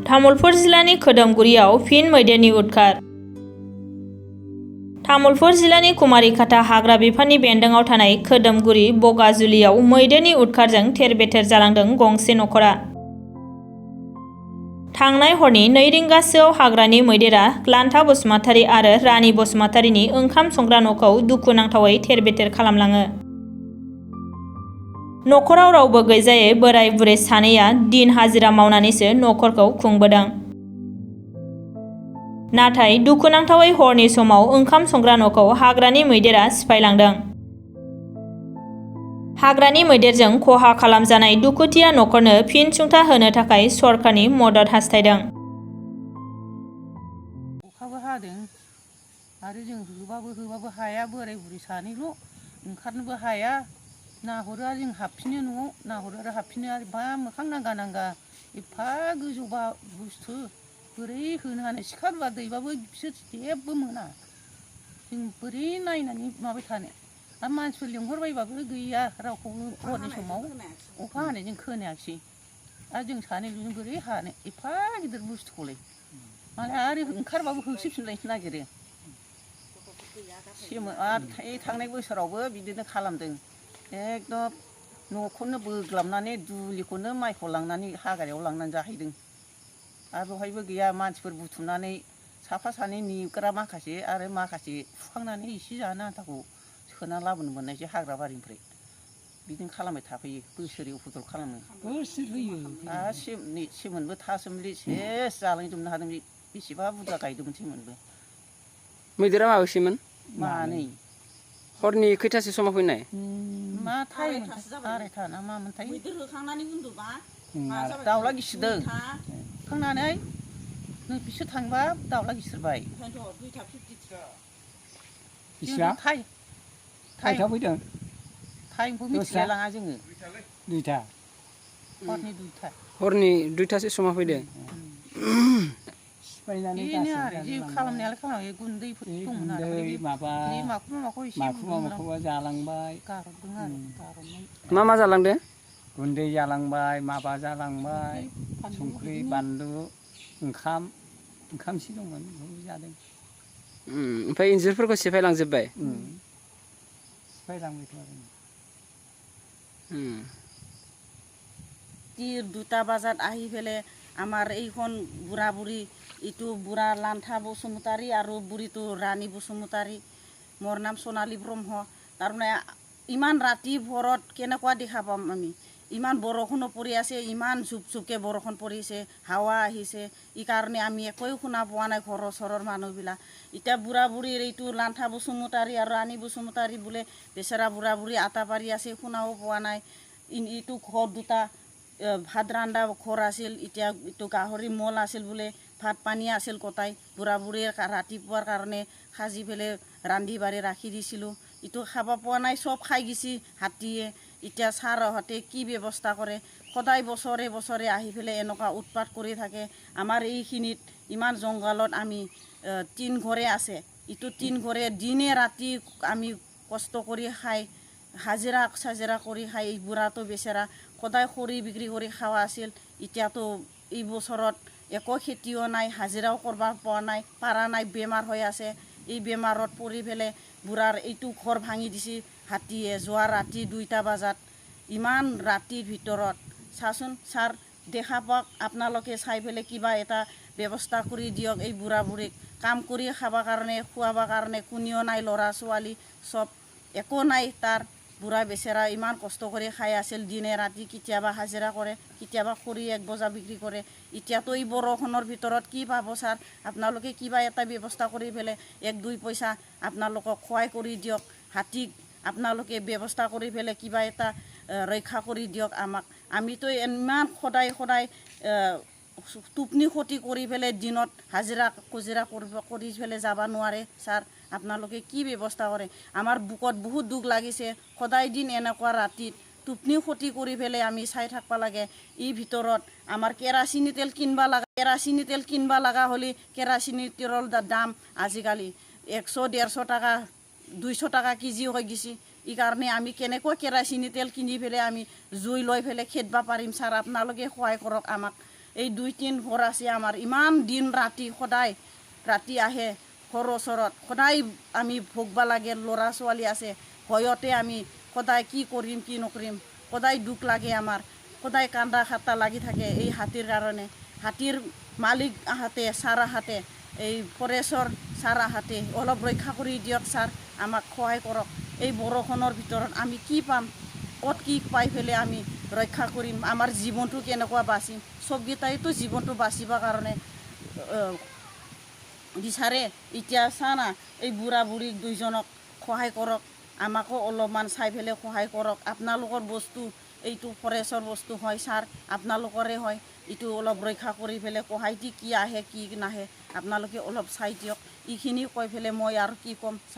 तामुलपुर जिल्लानि खोदोमगुरियाव फिन मैदेरनि उदखार। तामुलपुर जिल्लानि कुमारिकाटा हाग्रा बिफाननि बेन्दोंआव थानाय खोदोमगुरि बगाजुलियाव मैदेरनि उदखारजों थेर-बेथेर जालांदों गंसे नखरा। थांनाय हरनि 2 रिंगासोआव हाग्रानि मैदेरा लान्था बसुमतारी आरो रानी बसुमतारीनि ओंखाम संग्रा न'खौ दुखुनांथावै थेर-बेथेर खालामलाङो। नखराव रावबो गैजायै बोराय-बुरै सानैया दिन हाजिरा मावनानैसो नखरखौ खुंबोदों। नाथाय दुखुनांथावै हरनि समाव ओंखाम संग्रा न'खौ हाग्रानि मैदेरा सिफायलांदों। हाग्रानि मैदेरजों खहा खालामजानाय दुखुथिया नखरनो फिन सुंथा होनो थाखाय सरकारनि मदद हास्थायदों। अखाबो हादों आरो जों होबाबो हाया, बोराय-बुरै सानैल' ओंखारनोबो हाया। नाहरो आरो जों हाबफिनो न'आव, नाहरो आरो हाबफिनो आरो बा मोखां नांगा एफा गोजौ बुस्थु बोरै होनो हानो। सिखा रुवा दैबाबो बिसोर जेबो मोना। जों बोरै नायनानै माबाय थानो। आरो मानसिफोर लिंहरबायबाबो गैया रावखौबो हरनि समाव अखा हानायजों खोनायाखिसै। आरो जों सानैल'जों बोरै हानो एफा गिदिर बुस्थुखौलाय। मालाय आरो ओंखारबाबो होसोफिनलायनो नागिरो। आरो थांनाय बोसोरावबो बिदिनो खालामदों। एकदम न'खौनो बोग्लाबनानै दुलिखौनो माइखौ लांनानै हाग्रायाव लांनानै जाहैदों। आरो बेवहायबो गैया मानसिफोर बुथुमनानै साफा सानै नेग्रा माखासे आरो माखासे फुखांनानै एसे जानो आन्थाखौ सोना लाबोनो मोननायसै हाग्रा बारिनिफ्राय। बिदिनो खालामबाय थाफैयो, बोसोरै उपद्रब खालामो। सेमोनबो थासोमलि सेस जालांजोबनो हादों। बेसेबा बुरजा गायदोंमोन सेमोनबो। मैदेरा माबेसेमोन? मानै। हरनि खैथासो समाव फैनाय? मा टाइम आरायथा ना मामोनथाय? मैदेर होखांनानै उन्दुबा दाउला गिसिरदों। होखांनानै बिसोर थांबा दाउला गिसिरबाय। बिसिबां? टाइमआव फैदों? टाइमखौ मिथिलाय लाङा जोङो। 2टा। हरनि 2टा। हरनि 2टासो समाव फैदों। सिफायनानै बेनो आरो जे खालामनायालाय खालामो। गुन्दैफोर दंमोन आरो माबा माखौबा जालांबाय। गारहरदों आरो गारहरनाय। मा जालांदो? गुन्दै जालांबाय, माबा जालांबाय, संख्रि बानलु, ओंखाम एसे दंमोन बेखौबो जादों। ओमफ्राय इन्जुरफोरखौ सिफायलांजोब्बाय? सिफायलांबायथ' आरो। 2টা বাজাত আহি পেলাই আমাৰ এইখন বুঢ়া বুঢ়ী ইটো বুঢ়া লান্থা বসুমতাৰী আৰু বুঢ়ীটো ৰাণী বসুমতাৰী, মোৰ নাম সোণালী ব্ৰহ্ম। তাৰমানে ইমান ৰাতি ভৰত কেনেকুৱা দেখা পাম আমি। ইমান বৰষুণো পৰি আছে, ইমান ঝুপঝুপকৈ বৰষুণ পৰিছে, হাৱা আহিছে। এই কাৰণে আমি একোৱে শুনা পোৱা নাই ঘৰৰ ওচৰৰ মানুহবিলাক। এতিয়া বুঢ়া বুঢ়ীৰ এইটো লান্থা বসুমতাৰী আৰু ৰাণী বসুমতাৰী বোলে বেচেৰা বুঢ়া বুঢ়ী আটা পাৰি আছে, শুনাও পোৱা নাই। ইটো ঘৰ 2টা ভাত ৰান্ধা ঘৰ আছিল, এতিয়া এইটো গাহৰি মল আছিল বোলে, ভাত পানী আছিল কটাই। বুঢ়া বুঢ়ীৰ ৰাতিপুৱাৰ কাৰণে সাজি পেলাই ৰান্ধি বাঢ়ি ৰাখি দিছিলোঁ। ইটো খাব পোৱা নাই, চব খাই গৈছে হাতীয়ে। এতিয়া ছাৰহঁতে কি ব্যৱস্থা কৰে। সদায় বছৰে বছৰে আহি পেলাই এনেকুৱা উৎপাত কৰি থাকে। আমাৰ এইখিনিত ইমান জংঘলত আমি 3 ঘৰে আছে। ইটো 3 ঘৰে দিনে ৰাতি আমি কষ্ট কৰি খাই, হাজিৰা কৰি খাই। এই বুঢ়াটো বেচেৰা সদায় খৰি বিক্ৰী কৰি খাৱা আছিল। এতিয়াতো এই বছৰত একো খেতিও নাই, হাজিৰাও কৰিব পৰা নাই, বেমাৰ হৈ আছে। এই বেমাৰত পৰি পেলাই বুঢ়াৰ এইটো ঘৰ ভাঙি দিছে হাতীয়ে যোৱা ৰাতি 2টা বজাত। ইমান ৰাতিৰ ভিতৰত চাচোন ছাৰ, দেখা পাওক আপোনালোকে, চাই পেলাই কিবা এটা ব্যৱস্থা কৰি দিয়ক। এই বুঢ়া বুঢ়ীক কাম কৰি খাবৰ কাৰণে, খুৱাবৰ কাৰণে কোনেও নাই, ল'ৰা ছোৱালী চব একো নাই তাৰ। বুঢ়া বেচেৰা ইমান কষ্ট কৰি খাই আছিল দিনে ৰাতি। কেতিয়াবা হাজিৰা কৰে, কেতিয়াবা খৰি 1 বজা বিক্ৰী কৰে। এতিয়াতো এই বৰষুণৰ ভিতৰত কি পাব ছাৰ? আপোনালোকে কিবা এটা ব্যৱস্থা কৰি পেলাই 1-2 পইচা আপোনালোকক সহায় কৰি দিয়ক। হাতীক আপোনালোকে ব্যৱস্থা কৰি পেলাই কিবা এটা ৰক্ষা কৰি দিয়ক আমাক। আমিতো ইমান সদায় টোপনি ক্ষতি কৰি পেলাই দিনত হাজিৰা কৰি পেলাই যাব নোৱাৰে ছাৰ। আপোনালোকে কি ব্যৱস্থা কৰে? আমাৰ বুকত বহুত দুখ লাগিছে। সদায় দিন এনেকুৱা ৰাতিত টোপনি ক্ষতি কৰি পেলাই আমি চাই থাকিব লাগে। এই ভিতৰত আমাৰ কেৰাচিনী তেল কিনিব লগা হ'লে কেৰাচিনী তেলৰ দাম আজিকালি 100-150 টাকা, 200 টাকা কেজি হৈ গৈছে। এই কাৰণে আমি কেনেকৈ কেৰাচিনী তেল কিনি পেলাই আমি জুই লৈ পেলাই খেদবা পাৰিম ছাৰ? আপোনালোকে সহায় কৰক আমাক। এই 2-3 ঘৰ আছে আমাৰ ইমান দিন ৰাতি সদায় ৰাতি আহে ঘৰৰ ওচৰত সদায় আমি ভোগবা লাগে ল'ৰা ছোৱালী আছে ভয়তে আমি সদায় কি কৰিম কি নকৰিম সদায় দুখ লাগে আমাৰ সদায় কান্দা খাটা লাগি থাকে এই হাতীৰ কাৰণে হাতীৰ মালিক আহাতে ছাৰ আহাতে এই ফৰেষ্টৰ ছাৰ আহাতে অলপ ৰক্ষা কৰি দিয়ক ছাৰ আমাক সহায় কৰক এই বৰষুণৰ ভিতৰত আমি কি পাম ক'ত কি পাই পেলাই আমি ৰক্ষা কৰিম আমাৰ জীৱনটো কেনেকুৱা বাচিম চবকেইটাইতো জীৱনটো বাচিবৰ কাৰণে বিচাৰে এতিয়া চানা এই বুঢ়া বুঢ়ী দুইজনক সহায় কৰক আমাকো অলপমান চাই পেলাই সহায় কৰক আপোনালোকৰ বস্তু এইটো ফৰেষ্টৰ বস্তু হয় ছাৰ আপোনালোকৰে হয় এইটো অলপ ৰক্ষা কৰি পেলাই সহায় দি কি আহে কি নাহে আপোনালোকে অলপ চাই দিয়ক এইখিনি কৈ পেলাই মই আৰু কি ক'ম ছাৰ